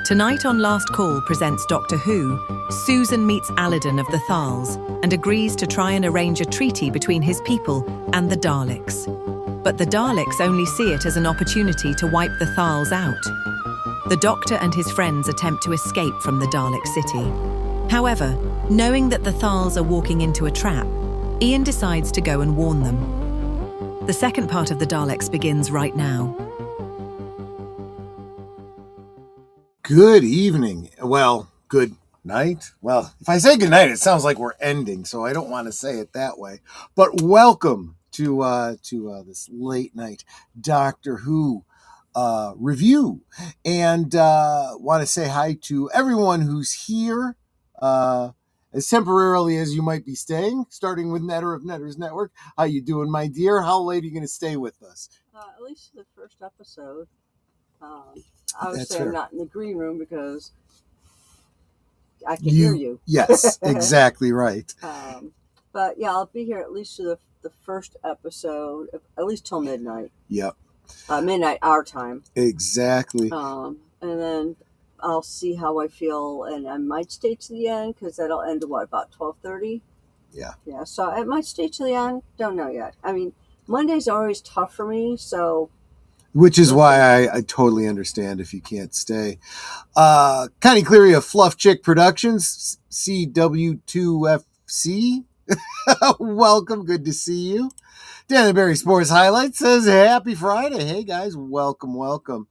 Tonight on Last Call presents Doctor Who, Susan meets Alydon of the Thals and agrees to try and arrange a treaty between his people and the Daleks. But the Daleks only see it as an opportunity to wipe the Thals out. The Doctor and his friends attempt to escape from the Dalek City. However, knowing that the Thals are walking into a trap, Ian decides to go and warn them. The second part of the Daleks begins right now. Good evening. Well, good night. Well, if I say good night, it sounds like we're ending, so I don't want to say it that way. But welcome to this late night Doctor Who review, and want to say hi to everyone who's here as temporarily as you might be staying. Starting with Netter of Netter's Network. How you doing, my dear? How late are you going to stay with us? At least the first episode. Obviously, fair. I'm not in the green room because I can hear you. Yes, exactly right. But yeah, I'll be here at least to the first episode, at least till midnight. Yep. Midnight our time. Exactly. And then I'll see how I feel, and I might stay to the end because that'll end at about 12:30. Yeah. Yeah. So I might stay to the end. Don't know yet. I mean, Mondays are always tough for me, so. Which is why I totally understand if you can't stay. Connie Cleary of Fluff Chick Productions, CW2FC. Welcome. Good to see you. Danbury Sports Highlights says, happy Friday. Hey, guys. Welcome.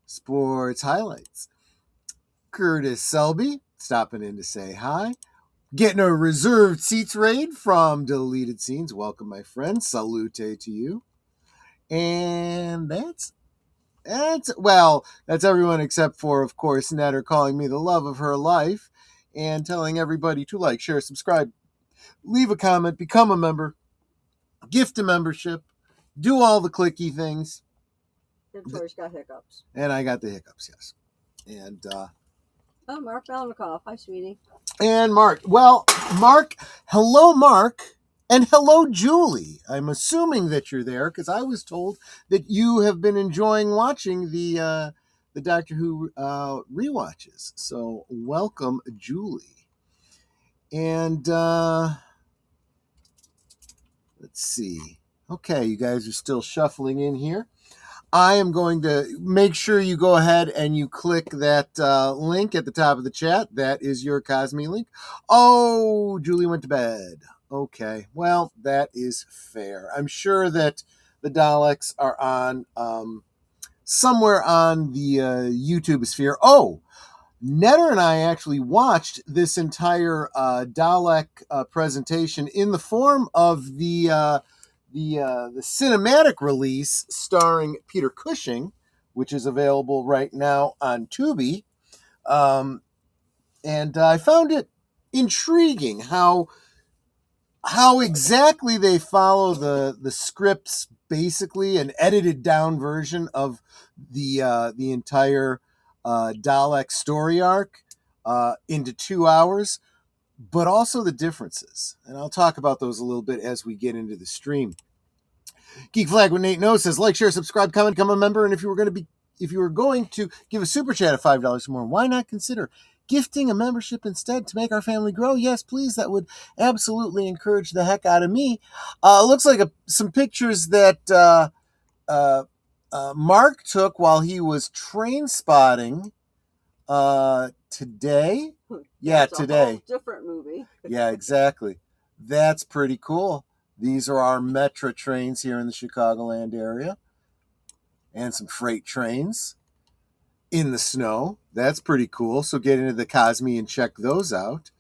Sports Highlights. Curtis Selby stopping in to say hi. Getting a reserved seats raid from Deleted Scenes. Welcome, my friend. Salute to you. And that's everyone except for, of course, Netter calling me the love of her life and telling everybody to like, share, subscribe, leave a comment, become a member, gift a membership, do all the clicky things. Victoria's got hiccups. And I got the hiccups, yes. And Mark Melnikoff. Hi, sweetie. And Mark. Well, Mark, hello, Mark. And hello, Julie. I'm assuming that you're there because I was told that you have been enjoying watching the Doctor Who rewatches. So welcome, Julie. And let's see. Okay, you guys are still shuffling in here. I am going to make sure you go ahead and you click that link at the top of the chat. That is your Cosme link. Oh, Julie went to bed. Okay, well, that is fair. I'm sure that the Daleks are on somewhere on the YouTube sphere. Oh, Netter and I actually watched this entire Dalek presentation in the form of the cinematic release starring Peter Cushing, which is available right now on Tubi. And I found it intriguing how exactly they follow the scripts, basically an edited down version of the entire Dalek story arc into 2 hours, but also the differences. And I'll talk about those a little bit as we get into the stream. Geek Flag with Nate No says, like, share, subscribe, comment, become a member, and if you were going to give a super chat of $5 or more, why not consider gifting a membership instead to make our family grow? Yes, please. That would absolutely encourage the heck out of me. Looks like some pictures that Mark took while he was train spotting today. Yeah, today. A whole different movie. Yeah, exactly. That's pretty cool. These are our Metra trains here in the Chicagoland area. And some freight trains in the snow. That's pretty cool. So get into the Cosme and check those out.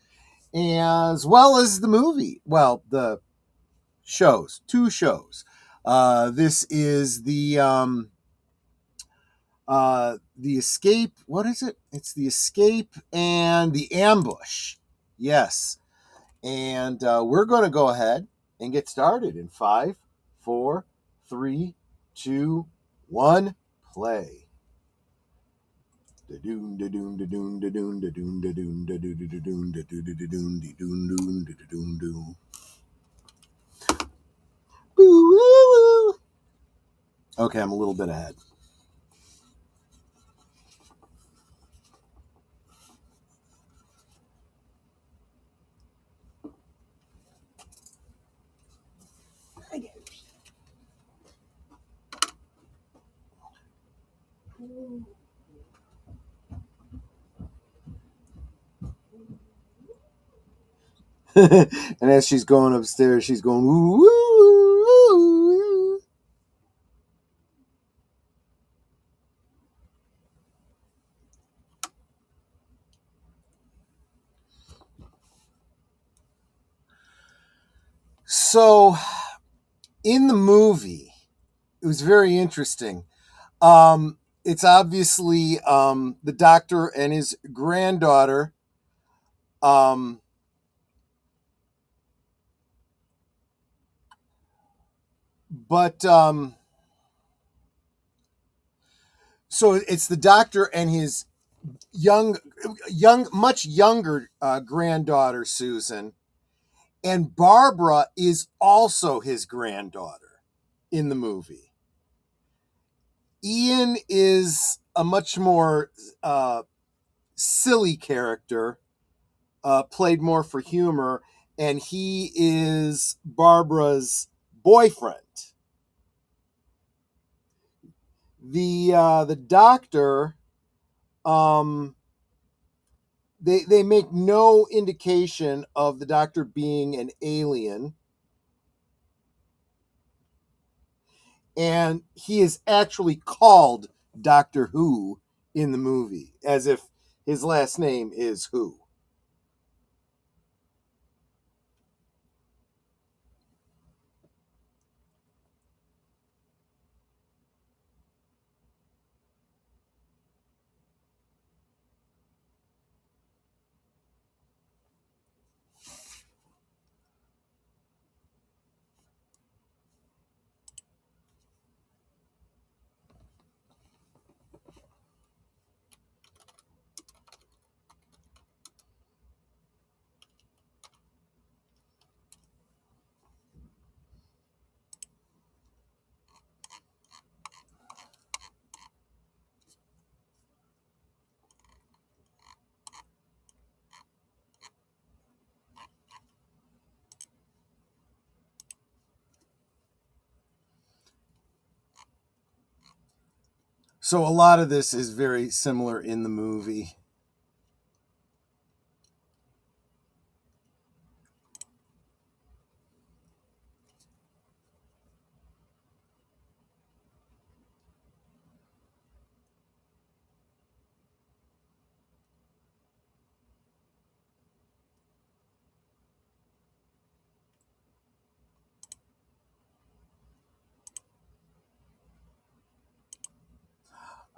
As well as the movie. Well, the shows. 2 shows. This is the Escape. What is it? It's the Escape and the Ambush. Yes. And we're going to go ahead and get started in 5, 4, 3, 2, 1, play. Okay, I'm a little bit ahead. And as she's going upstairs, she's going, woo, woo, woo. So in the movie, it was very interesting. It's obviously the doctor and his granddaughter. Um, but so it's the doctor and his much younger granddaughter, Susan, and Barbara is also his granddaughter in the movie. Ian is a much more silly character, played more for humor, and he is Barbara's boyfriend. The doctor, they make no indication of the doctor being an alien, and he is actually called Doctor Who in the movie, as if his last name is Who. So a lot of this is very similar in the movie.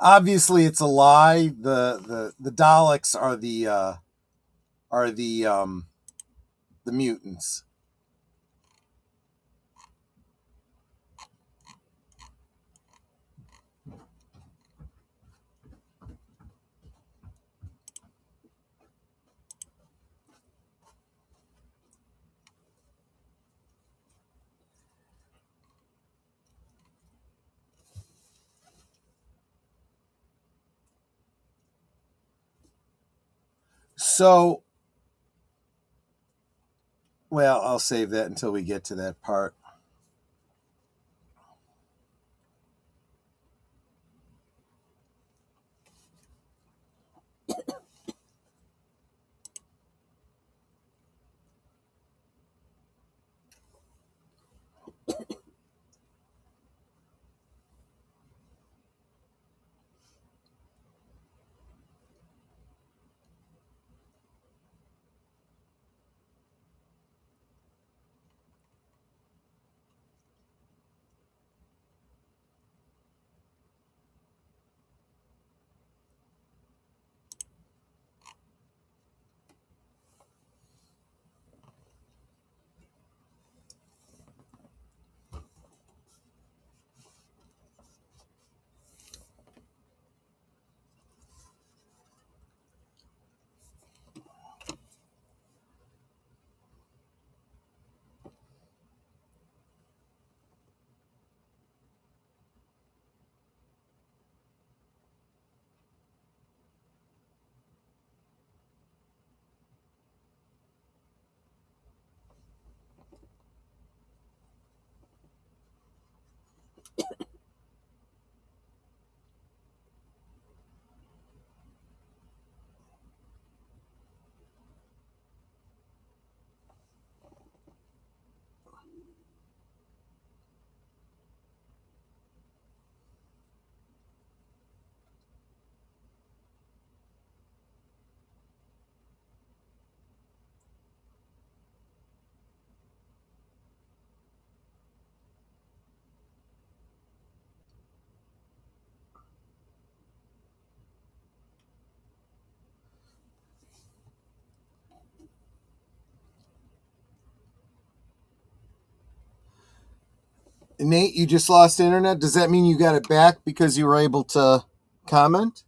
Obviously, it's a lie. The Daleks are the mutants. So, well, I'll save that until we get to that part. Nate, you just lost internet. Does that mean you got it back because you were able to comment?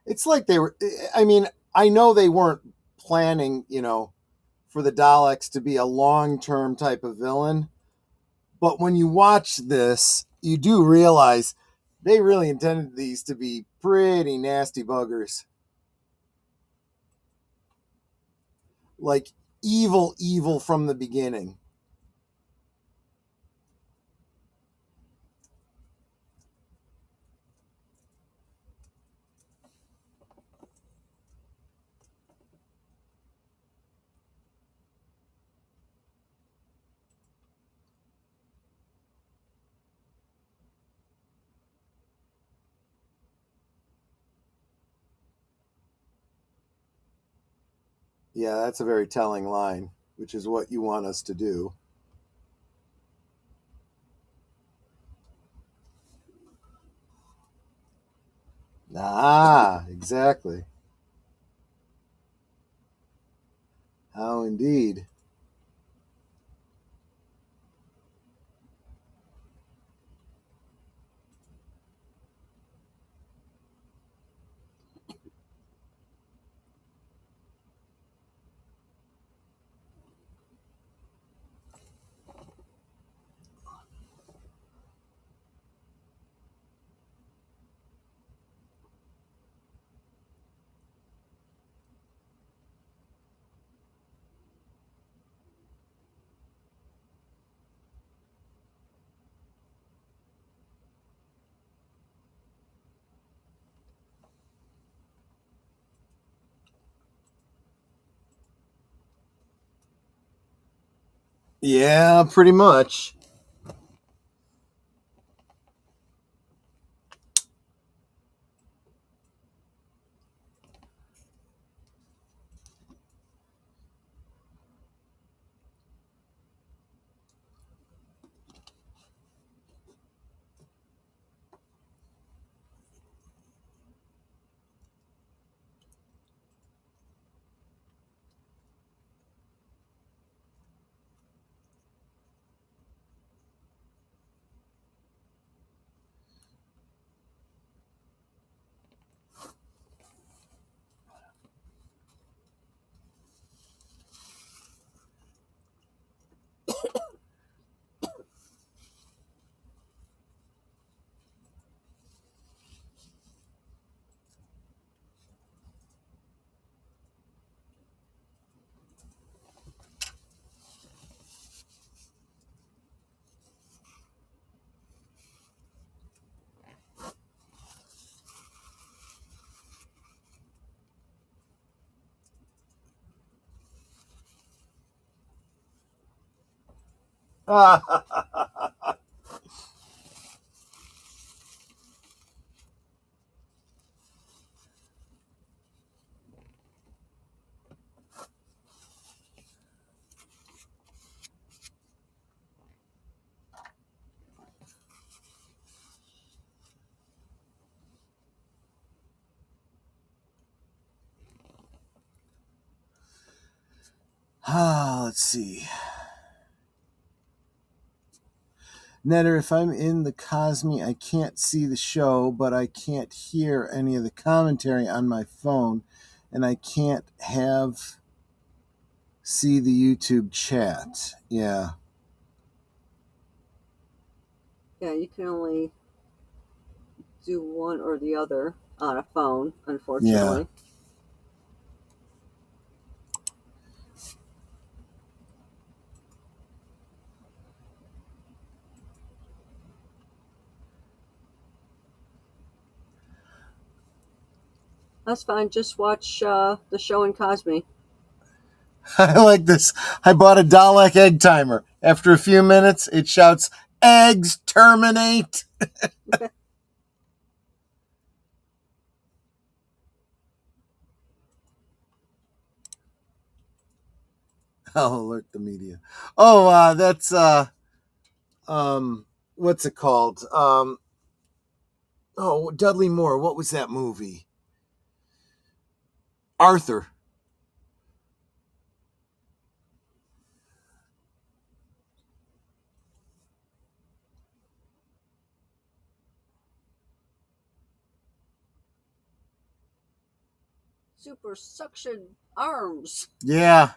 It's like they were. I mean, I know they weren't planning, for the Daleks to be a long-term type of villain, but when you watch this, you do realize they really intended these to be pretty nasty buggers. Like evil, evil from the beginning. Yeah, that's a very telling line, which is what you want us to do. Ah, exactly. How indeed. Yeah, pretty much. Let's see. Netter, if I'm in the Cosme, I can't see the show, but I can't hear any of the commentary on my phone, and I can't have see the YouTube chat. Yeah. Yeah, you can only do one or the other on a phone, unfortunately. That's fine. Just watch the show in Cosme. I like this. I bought a Dalek egg timer. After a few minutes, it shouts, "Eggs terminate." I'll alert the media. Oh, that's what's it called? Dudley Moore. What was that movie? Arthur. Super suction arms. Yeah.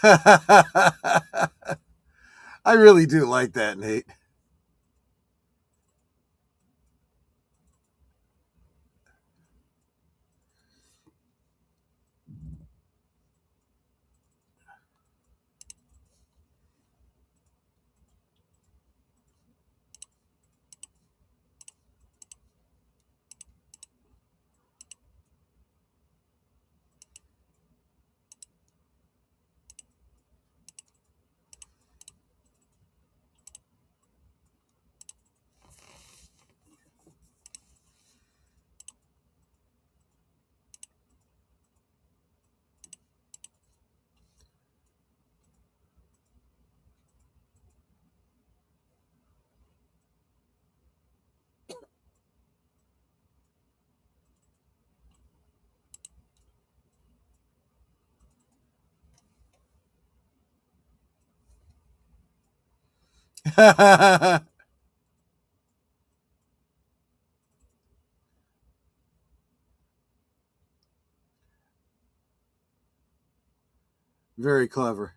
I really do like that, Nate. Very clever.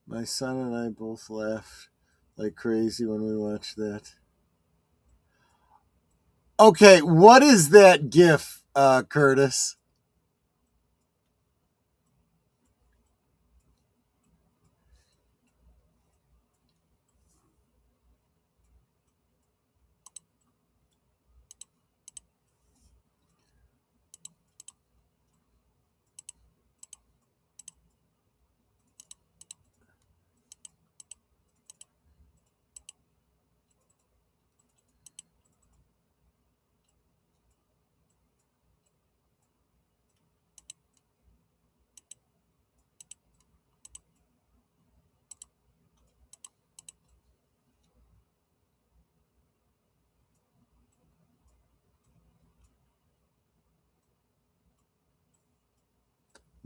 My son and I both laughed like crazy when we watched that. Okay, what is that GIF, Curtis?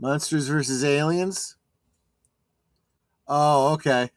Monsters versus Aliens? Oh, okay.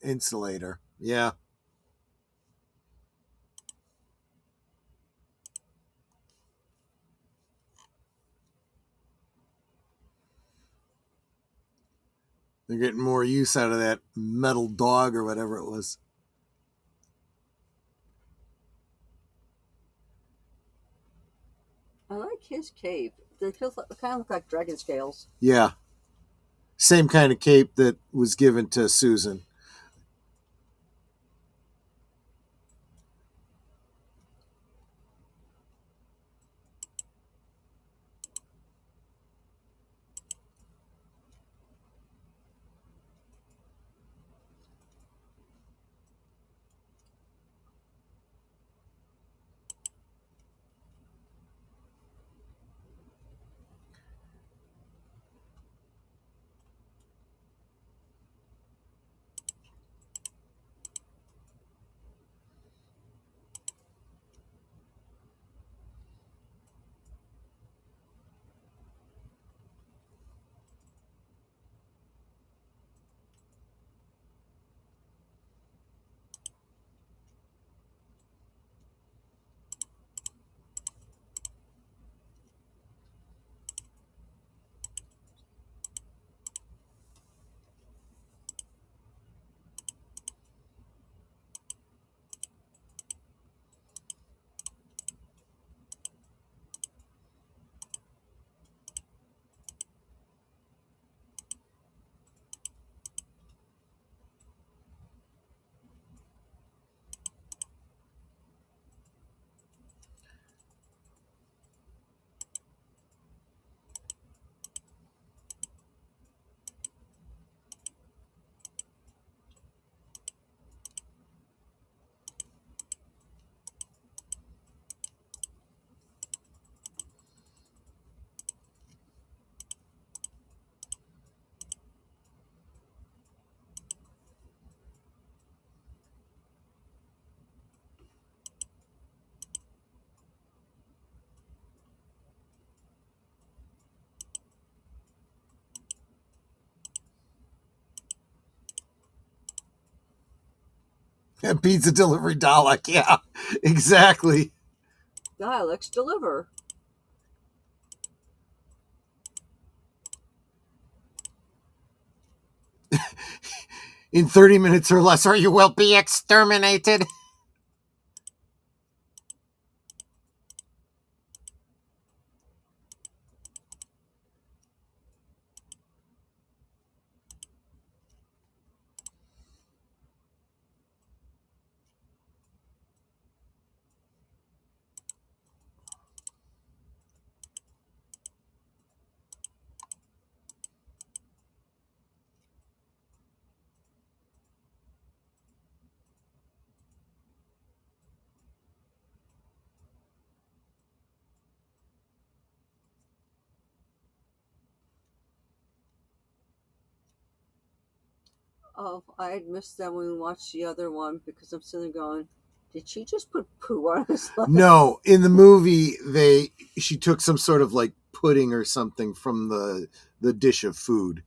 insulator. Yeah. They're getting more use out of that metal dog or whatever it was. I like his cape. They kind of look like dragon scales. Yeah. Same kind of cape that was given to Susan. A pizza delivery Dalek. Yeah, exactly. Daleks deliver. In 30 minutes or less, or you will be exterminated. Oh, I had missed that when we watched the other one because I'm sitting there going, did she just put poo on his leg? No, in the movie, she took some sort of like pudding or something from the dish of food.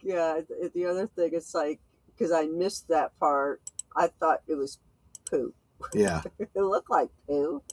Yeah, the other thing, it's like, because I missed that part, I thought it was poo. Yeah. It looked like poo.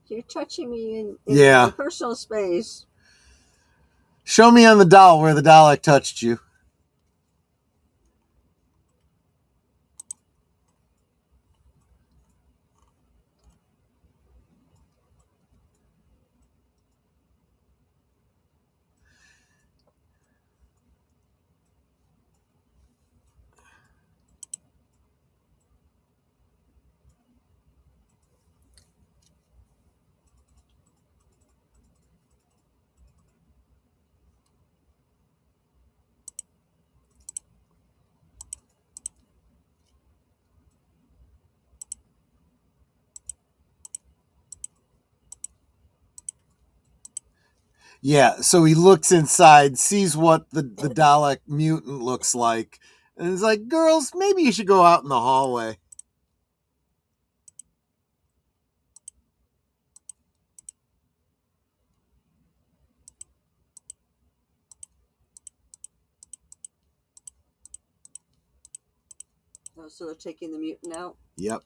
You're touching me in Yeah. my personal space. Show me on the doll where the Dalek touched you. Yeah, so he looks inside, sees what the Dalek mutant looks like, and he's like, girls, maybe you should go out in the hallway. Oh, so they're taking the mutant out? Yep.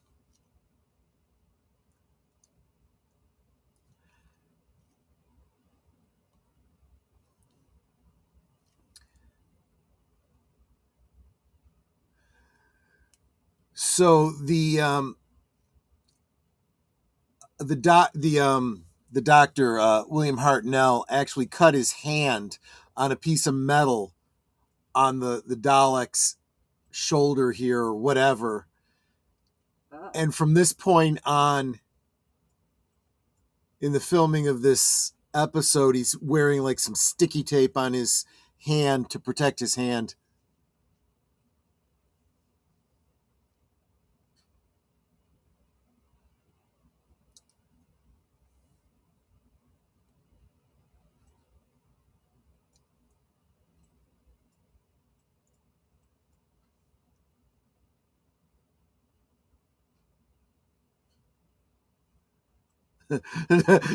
So the doctor William Hartnell actually cut his hand on a piece of metal on the Dalek's shoulder here or whatever. And from this point on in the filming of this episode, he's wearing like some sticky tape on his hand to protect his hand.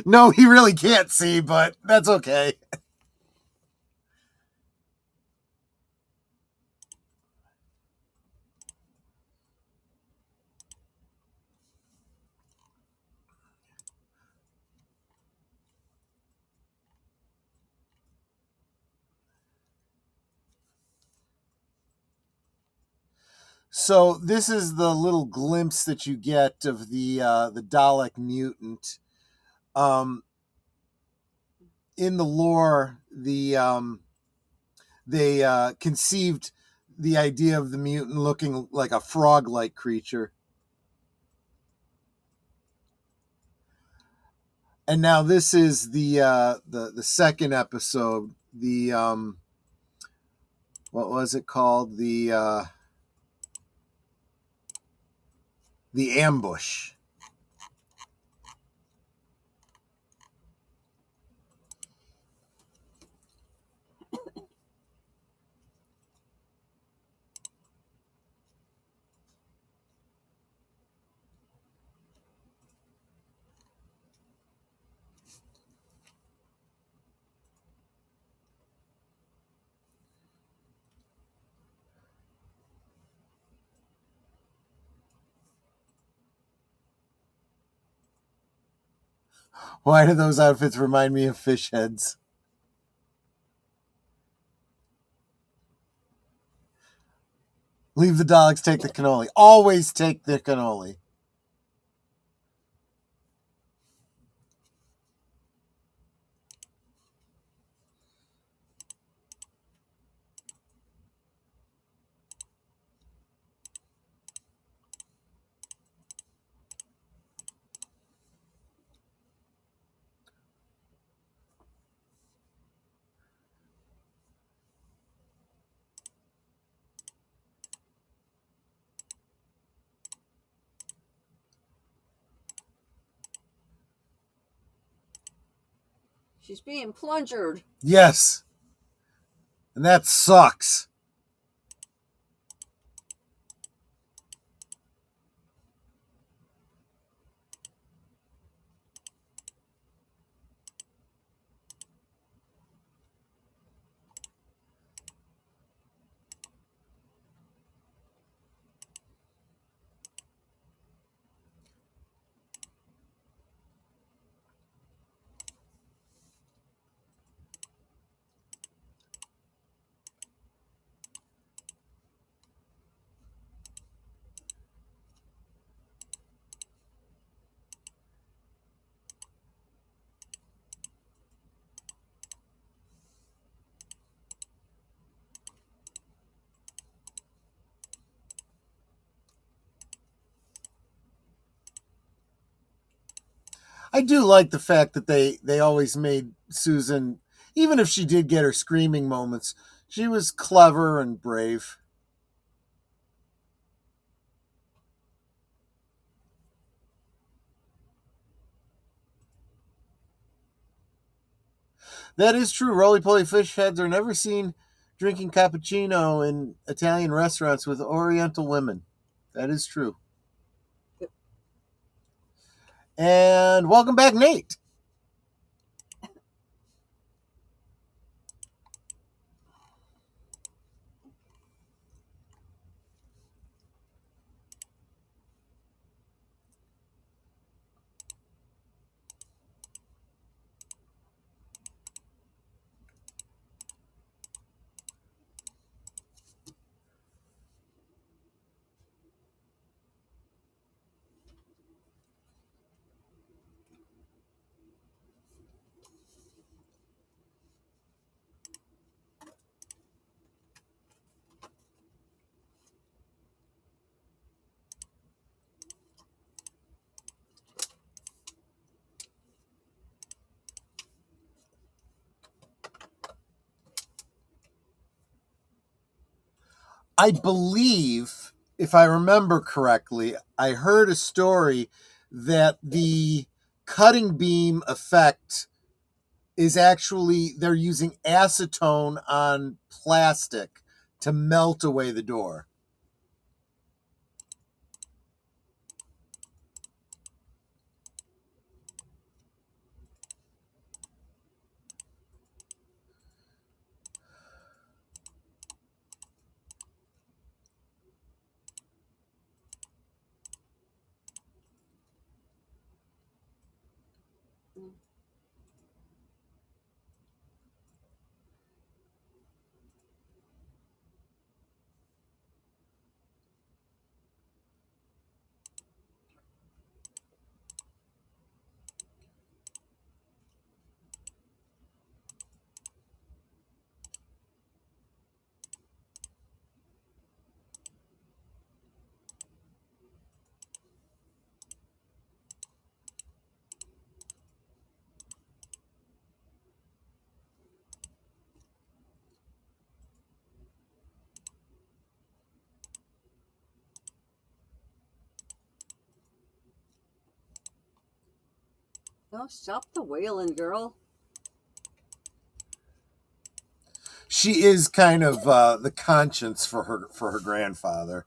No, he really can't see, but that's okay. So this is the little glimpse that you get of the Dalek mutant. In the lore, they conceived the idea of the mutant looking like a frog-like creature. And now this is the second episode. The what was it called? The ambush. Why do those outfits remind me of fish heads? Leave the Daleks, take the cannoli. Always take the cannoli. She's being plungered. Yes. And that sucks. I do like the fact that they always made Susan, even if she did get her screaming moments, she was clever and brave. That is true. Roly-poly fish heads are never seen drinking cappuccino in Italian restaurants with Oriental women. That is true. And welcome back, Nate. I believe, if I remember correctly, I heard a story that the cutting beam effect is actually they're using acetone on plastic to melt away the door. Oh, stop the wailing, girl. She is kind of the conscience for her grandfather.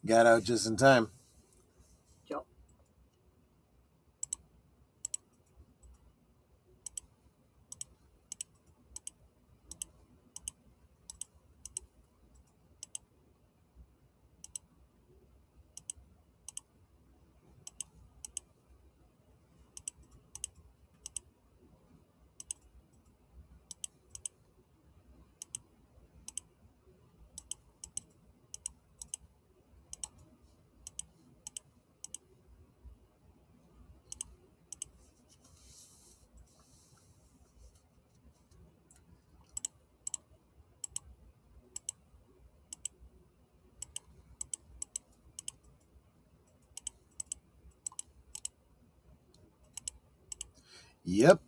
Got out just in time. Yep. Yep.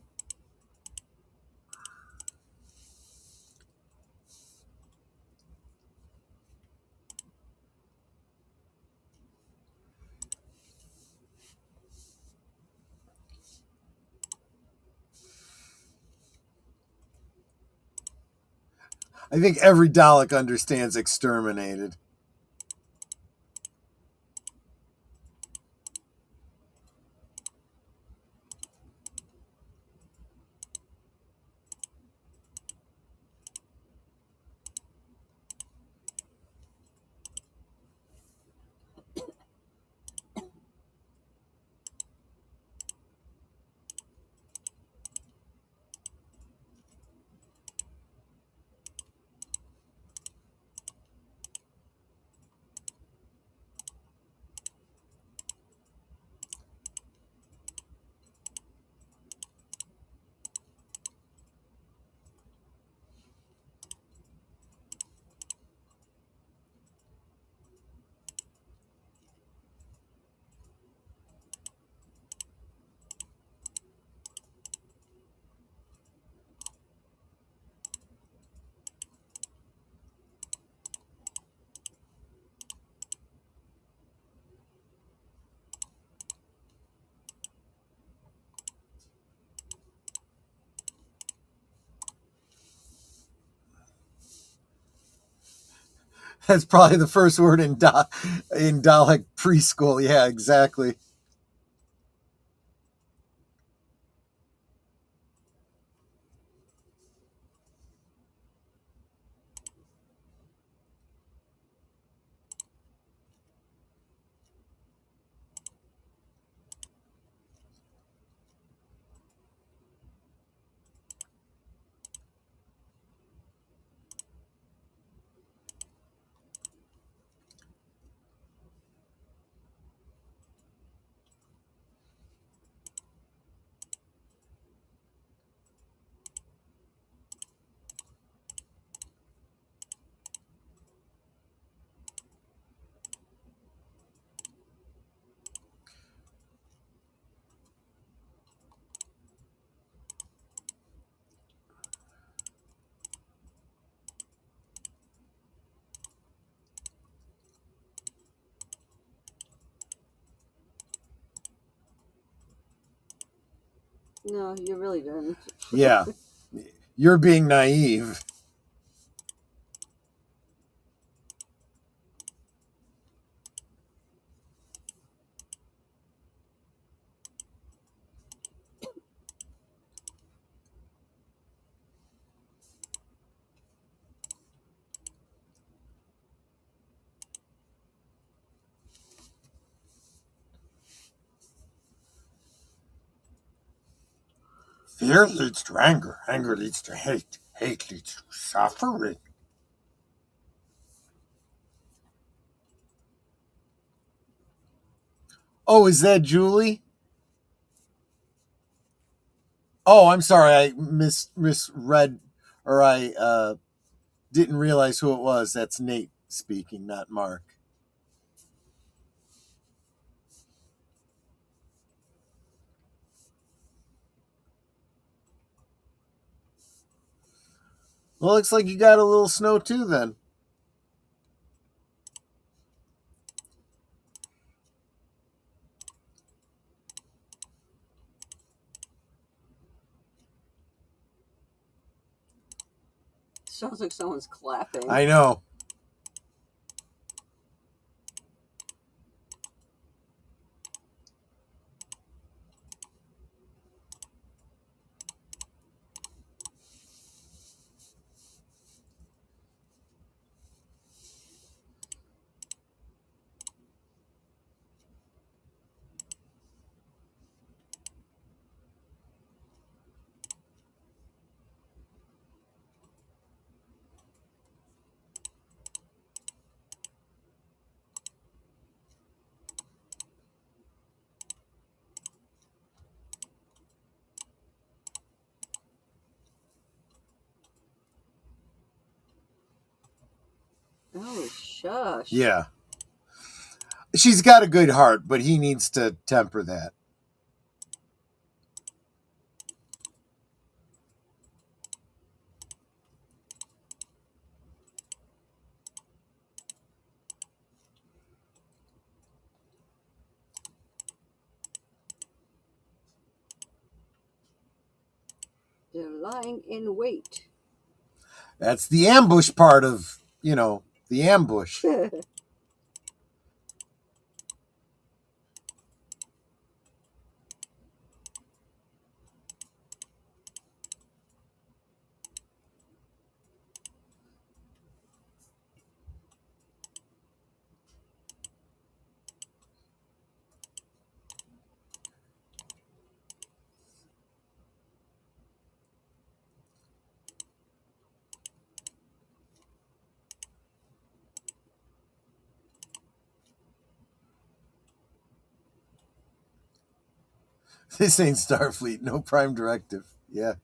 I think every Dalek understands exterminated. That's probably the first word in Dalek preschool. Yeah, exactly. No, you really didn't. Yeah. You're being naive. Fear leads to anger. Anger leads to hate. Hate leads to suffering. Oh, is that Julie? Oh, I'm sorry. I misread, or I didn't realize who it was. That's Nate speaking, not Mark. Well, looks like you got a little snow too then. Sounds like someone's clapping. I know. Oh, shush. Yeah. She's got a good heart, but he needs to temper that. They're lying in wait. That's the ambush part of, the ambush. This ain't Starfleet. No prime directive. Yeah.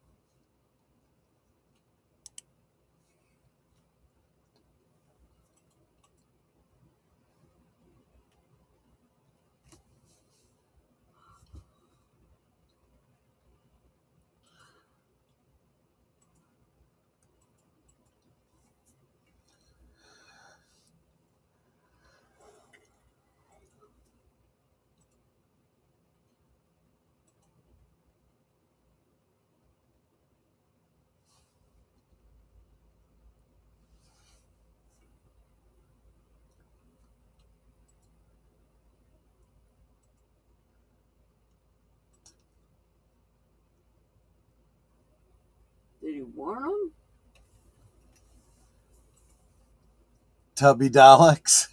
Did he warn them? Tubby Daleks.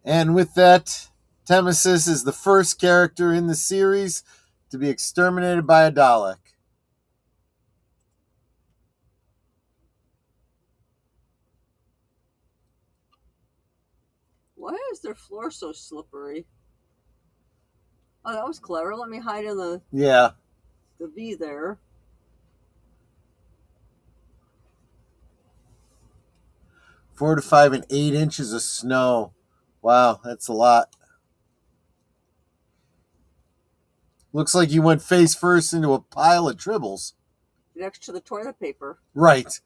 And with that, Nemesis is the first character in the series to be exterminated by a Dalek. Why is their floor so slippery? Oh, that was clever. Let me hide in the V there. 4 to 5 and 8 inches of snow. Wow, that's a lot. Looks like you went face first into a pile of tribbles. Next to the toilet paper. Right.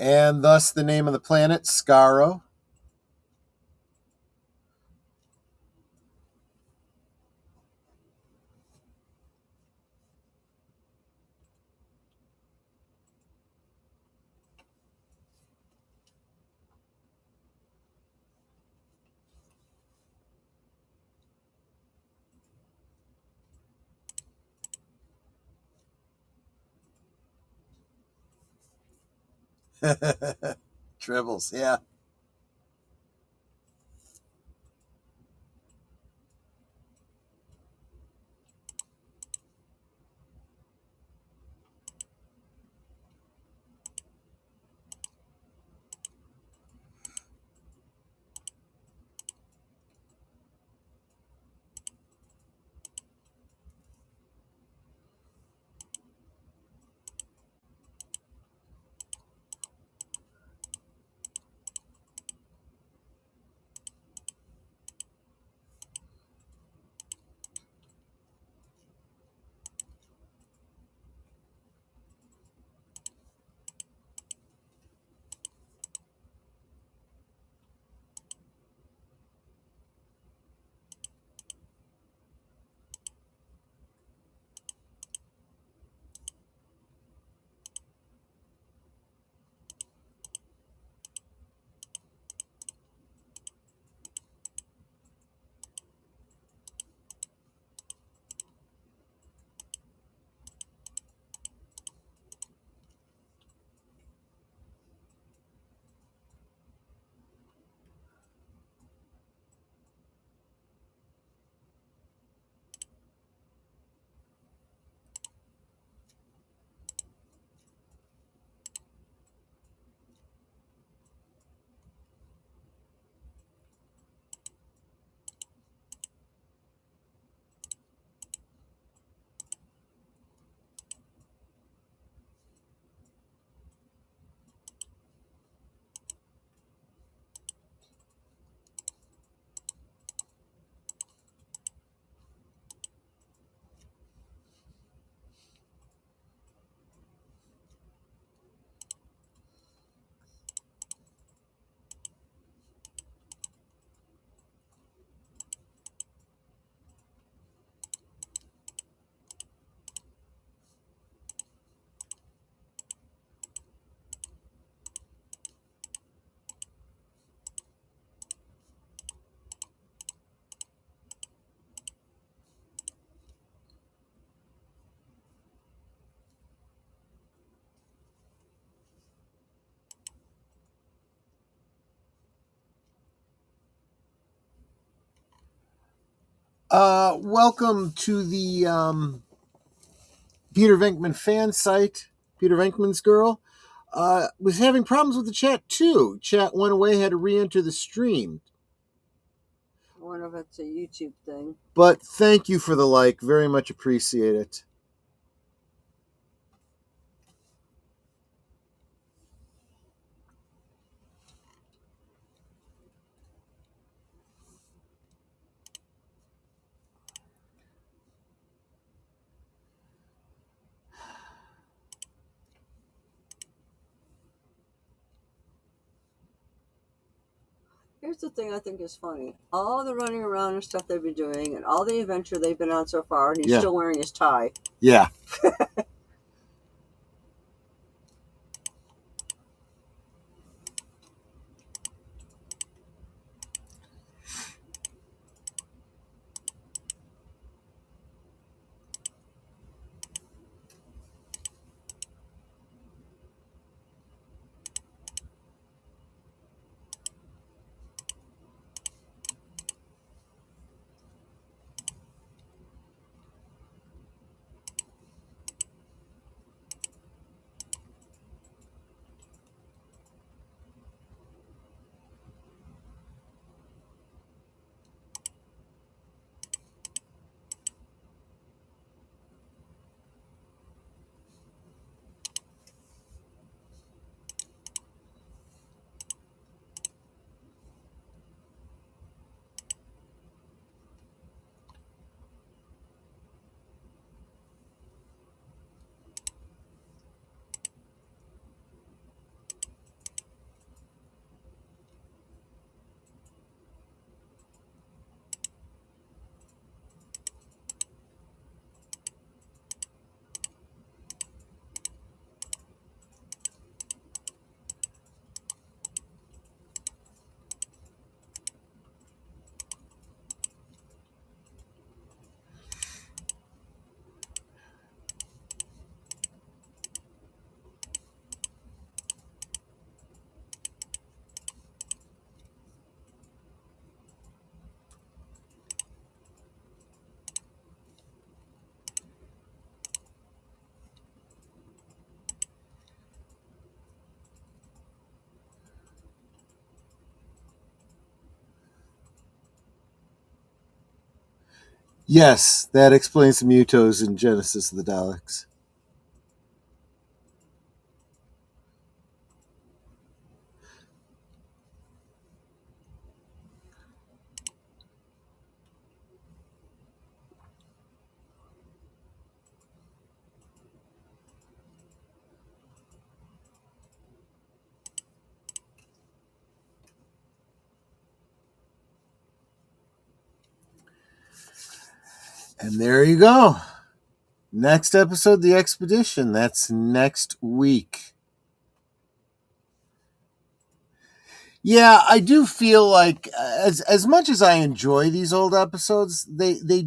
And thus the name of the planet, Skaro. Tribbles, yeah. Welcome to the Peter Venkman fan site. Peter Venkman's girl was having problems with the chat too. Chat went away, had to re-enter the stream. I wonder if it's a YouTube thing. But thank you for the like. Very much appreciate it. Here's the thing I think is funny. All the running around and stuff they've been doing and all the adventure they've been on so far, and he's still wearing his tie. Yeah. Yes, that explains the Mutos in Genesis of the Daleks. And there you go. Next episode, The Expedition. That's next week. Yeah, I do feel like as much as I enjoy these old episodes, they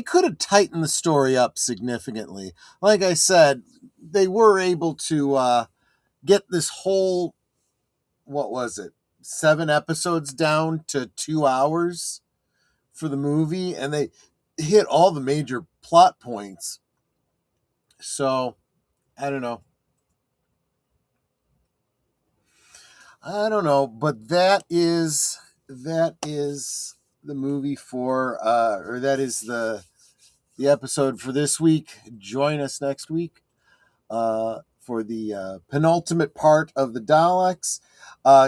could have tightened the story up significantly. Like I said, they were able to get this whole, what was it, 7 episodes down to 2 hours for the movie, and they hit all the major plot points. So, I don't know. But that is the movie for or that is the episode for this week. Join us next week for the penultimate part of the Daleks.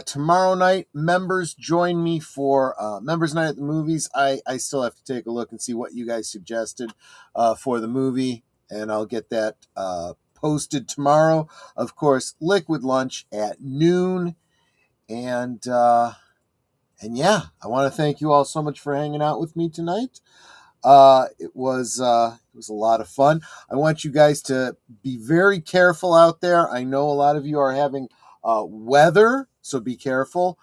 Tomorrow night, members join me for Members Night at the Movies. I still have to take a look and see what you guys suggested for the movie, and I'll get that posted tomorrow. Of course, Liquid Lunch at noon. And yeah, I want to thank you all so much for hanging out with me tonight. It was a lot of fun. I want you guys to be very careful out there. I know a lot of you are having weather, so be careful.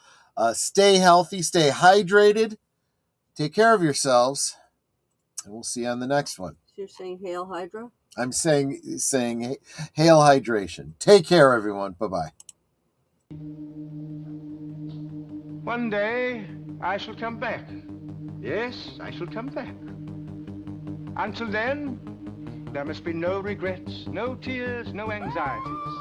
Stay healthy, stay hydrated, take care of yourselves, and we'll see you on the next one. So you're saying Hail Hydra? I'm saying hail hydration. Take care, everyone. Bye-bye. One day I shall come back. Yes, I shall come back. Until then, there must be no regrets, no tears, no anxieties.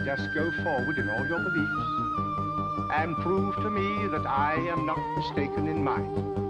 Just go forward in all your beliefs and prove to me that I am not mistaken in mine.